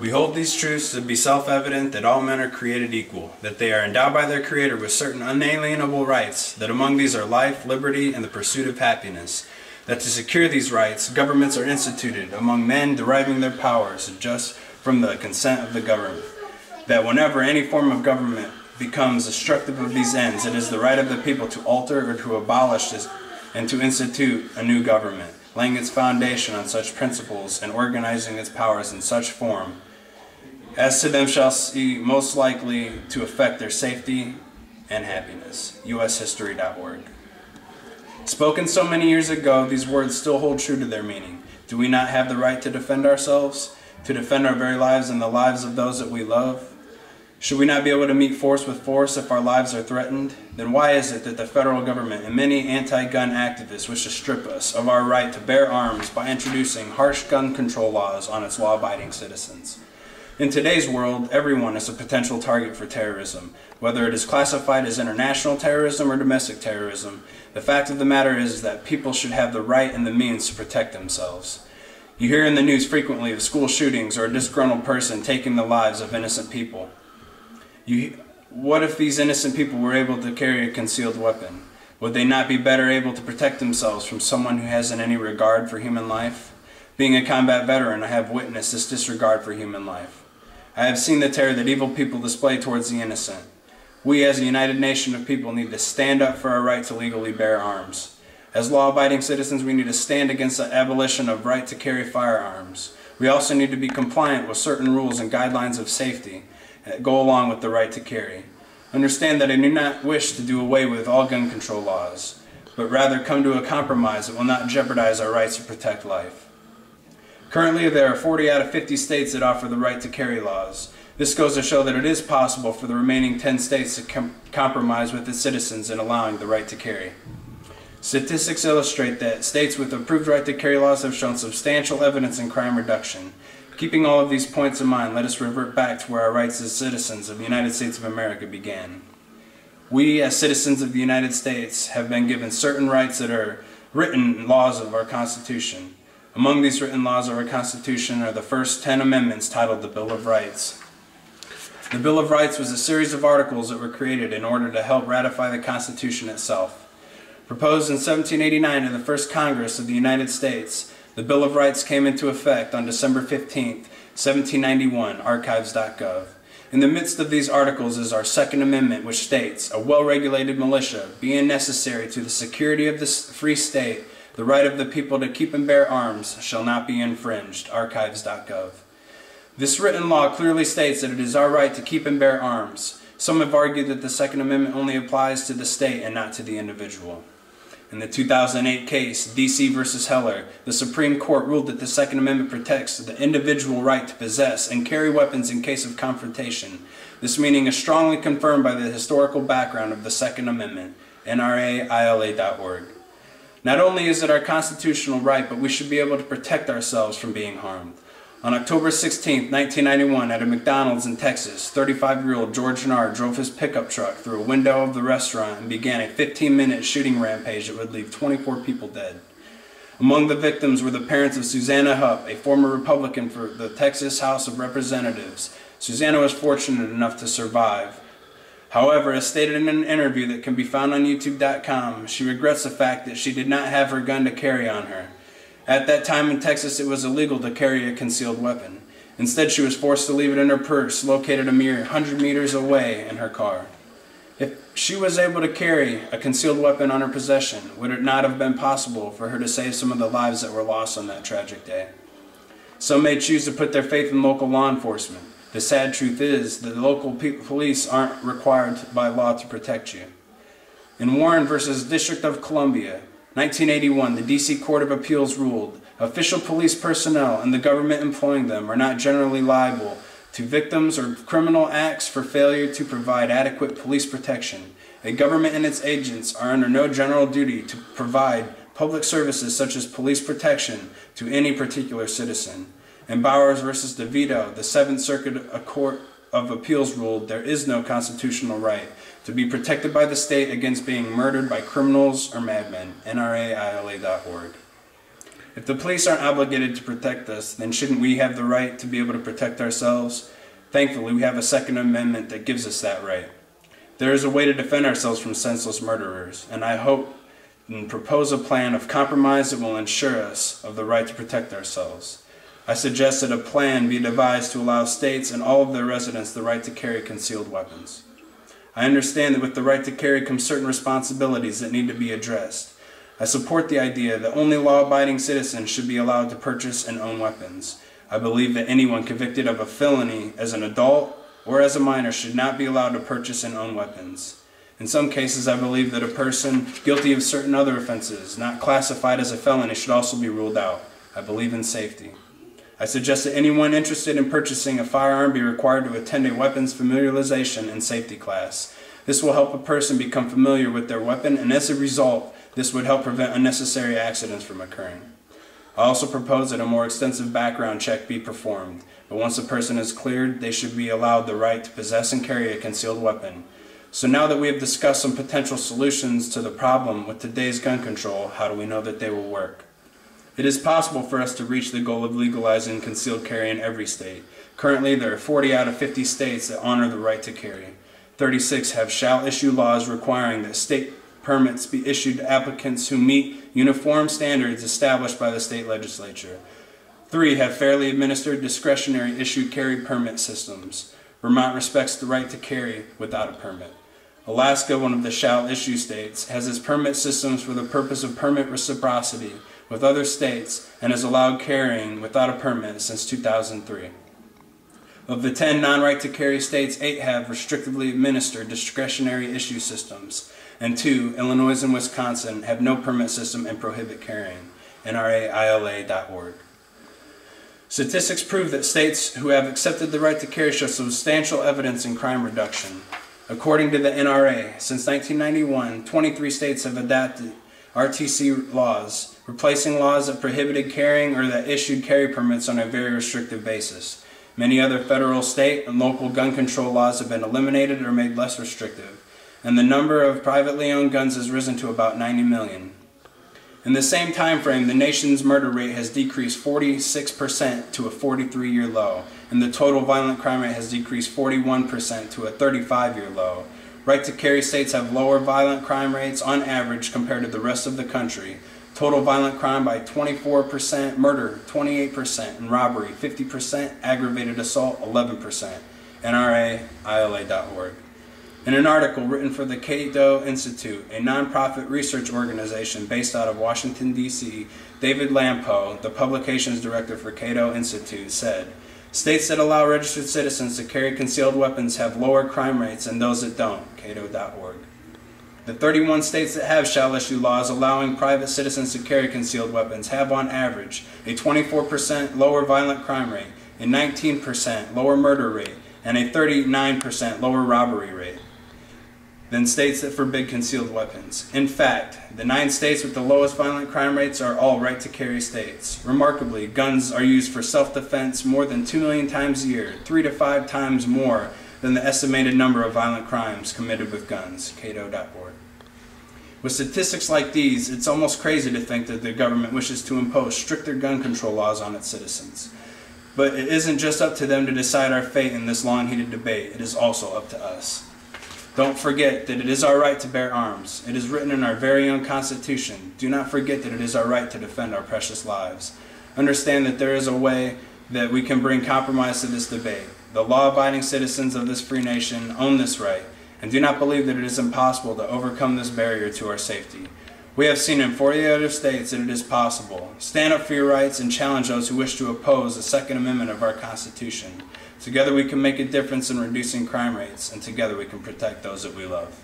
We hold these truths to be self-evident that all men are created equal, that they are endowed by their Creator with certain unalienable rights, that among these are life, liberty, and the pursuit of happiness, that to secure these rights, governments are instituted among men deriving their powers just from the consent of the governed, that whenever any form of government becomes destructive of these ends, it is the right of the people to alter or to abolish this and to institute a new government, laying its foundation on such principles and organizing its powers in such form as to them shall see most likely to affect their safety and happiness. ushistory.org. Spoken so many years ago, these words still hold true to their meaning. Do we not have the right to defend ourselves, to defend our very lives and the lives of those that we love? Should we not be able to meet force with force if our lives are threatened? Then why is it that the federal government and many anti-gun activists wish to strip us of our right to bear arms by introducing harsh gun control laws on its law-abiding citizens? In today's world, everyone is a potential target for terrorism, whether it is classified as international terrorism or domestic terrorism. The fact of the matter is that people should have the right and the means to protect themselves. You hear in the news frequently of school shootings or a disgruntled person taking the lives of innocent people. What if these innocent people were able to carry a concealed weapon? Would they not be better able to protect themselves from someone who hasn't any regard for human life? Being a combat veteran, I have witnessed this disregard for human life. I have seen the terror that evil people display towards the innocent. We as a united nation of people need to stand up for our right to legally bear arms. As law-abiding citizens, we need to stand against the abolition of right to carry firearms. We also need to be compliant with certain rules and guidelines of safety that go along with the right to carry. Understand that I do not wish to do away with all gun control laws, but rather come to a compromise that will not jeopardize our rights to protect life. Currently, there are 40 out of 50 states that offer the right to carry laws. This goes to show that it is possible for the remaining 10 states to compromise with its citizens in allowing the right to carry. Statistics illustrate that states with approved right to carry laws have shown substantial evidence in crime reduction. Keeping all of these points in mind, let us revert back to where our rights as citizens of the United States of America began. We, as citizens of the United States, have been given certain rights that are written laws of our Constitution. Among these written laws of our Constitution are the first 10 amendments titled the Bill of Rights. The Bill of Rights was a series of articles that were created in order to help ratify the Constitution itself. Proposed in 1789 in the First Congress of the United States, the Bill of Rights came into effect on December 15, 1791, archives.gov. In the midst of these articles is our Second Amendment, which states, "A well-regulated militia, being necessary to the security of the free state, the right of the people to keep and bear arms shall not be infringed," archives.gov. This written law clearly states that it is our right to keep and bear arms. Some have argued that the Second Amendment only applies to the state and not to the individual. In the 2008 case, D.C. v. Heller, the Supreme Court ruled that the Second Amendment protects the individual right to possess and carry weapons in case of confrontation. This meaning is strongly confirmed by the historical background of the Second Amendment, nraila.org. Not only is it our constitutional right, but we should be able to protect ourselves from being harmed. On October 16, 1991, at a McDonald's in Texas, 35-year-old George Nard drove his pickup truck through a window of the restaurant and began a 15-minute shooting rampage that would leave 24 people dead. Among the victims were the parents of Susanna Hupp, a former Republican for the Texas House of Representatives. Susanna was fortunate enough to survive. However, as stated in an interview that can be found on YouTube.com, she regrets the fact that she did not have her gun to carry on her. At that time in Texas, it was illegal to carry a concealed weapon. Instead, she was forced to leave it in her purse, located a mere 100 meters away in her car. If she was able to carry a concealed weapon on her possession, would it not have been possible for her to save some of the lives that were lost on that tragic day? Some may choose to put their faith in local law enforcement. The sad truth is that the local police aren't required by law to protect you. In Warren v. District of Columbia, 1981, the D.C. Court of Appeals ruled, official police personnel and the government employing them are not generally liable to victims or criminal acts for failure to provide adequate police protection. A government and its agents are under no general duty to provide public services such as police protection to any particular citizen. In Bowers v. DeVito, the Seventh Circuit Court of Appeals ruled there is no constitutional right to be protected by the state against being murdered by criminals or madmen, nraila.org. If the police aren't obligated to protect us, then shouldn't we have the right to be able to protect ourselves? Thankfully, we have a Second Amendment that gives us that right. There is a way to defend ourselves from senseless murderers, and I hope and propose a plan of compromise that will ensure us of the right to protect ourselves. I suggest that a plan be devised to allow states and all of their residents the right to carry concealed weapons. I understand that with the right to carry comes certain responsibilities that need to be addressed. I support the idea that only law-abiding citizens should be allowed to purchase and own weapons. I believe that anyone convicted of a felony as an adult or as a minor should not be allowed to purchase and own weapons. In some cases, I believe that a person guilty of certain other offenses, not classified as a felony, should also be ruled out. I believe in safety. I suggest that anyone interested in purchasing a firearm be required to attend a weapons familiarization and safety class. This will help a person become familiar with their weapon, and as a result, this would help prevent unnecessary accidents from occurring. I also propose that a more extensive background check be performed, but once a person is cleared, they should be allowed the right to possess and carry a concealed weapon. So now that we have discussed some potential solutions to the problem with today's gun control, how do we know that they will work? It is possible for us to reach the goal of legalizing concealed carry in every state. Currently, there are 40 out of 50 states that honor the right to carry. 36 have shall issue laws requiring that state permits be issued to applicants who meet uniform standards established by the state legislature. 3 have fairly administered discretionary issued carry permit systems. Vermont respects the right to carry without a permit. Alaska, one of the shall issue states, has its permit systems for the purpose of permit reciprocity with other states and has allowed carrying without a permit since 2003. Of the 10 non-right to carry states, 8 have restrictively administered discretionary issue systems, and 2, Illinois and Wisconsin, have no permit system and prohibit carrying. NRAILA.org. Statistics prove that states who have accepted the right to carry show substantial evidence in crime reduction. According to the NRA, since 1991, 23 states have adopted RTC laws, replacing laws that prohibited carrying or that issued carry permits on a very restrictive basis. Many other federal, state, and local gun control laws have been eliminated or made less restrictive, and the number of privately owned guns has risen to about 90 million. In the same time frame, the nation's murder rate has decreased 46% to a 43-year low, and the total violent crime rate has decreased 41% to a 35-year low. Right to carry states have lower violent crime rates on average compared to the rest of the country. Total violent crime by 24%, murder 28%, and robbery 50%, aggravated assault 11%. NRAILA.org. In an article written for the Cato Institute, a nonprofit research organization based out of Washington, D.C., David Lampo, the publications director for Cato Institute, said, "States that allow registered citizens to carry concealed weapons have lower crime rates than those that don't." Cato.org. The 31 states that have shall issue laws allowing private citizens to carry concealed weapons have on average a 24% lower violent crime rate, a 19% lower murder rate, and a 39% lower robbery rate than states that forbid concealed weapons. In fact, the 9 states with the lowest violent crime rates are all right to carry states. Remarkably, guns are used for self-defense more than 2 million times a year, 3 to 5 times more than the estimated number of violent crimes committed with guns. Cato.org. With statistics like these, it's almost crazy to think that the government wishes to impose stricter gun control laws on its citizens. But it isn't just up to them to decide our fate in this long-heated debate, it is also up to us. Don't forget that it is our right to bear arms. It is written in our very own Constitution. Do not forget that it is our right to defend our precious lives. Understand that there is a way that we can bring compromise to this debate. The law-abiding citizens of this free nation own this right, and do not believe that it is impossible to overcome this barrier to our safety. We have seen in 40 other states that it is possible. Stand up for your rights and challenge those who wish to oppose the Second Amendment of our Constitution. Together we can make a difference in reducing crime rates, and together we can protect those that we love.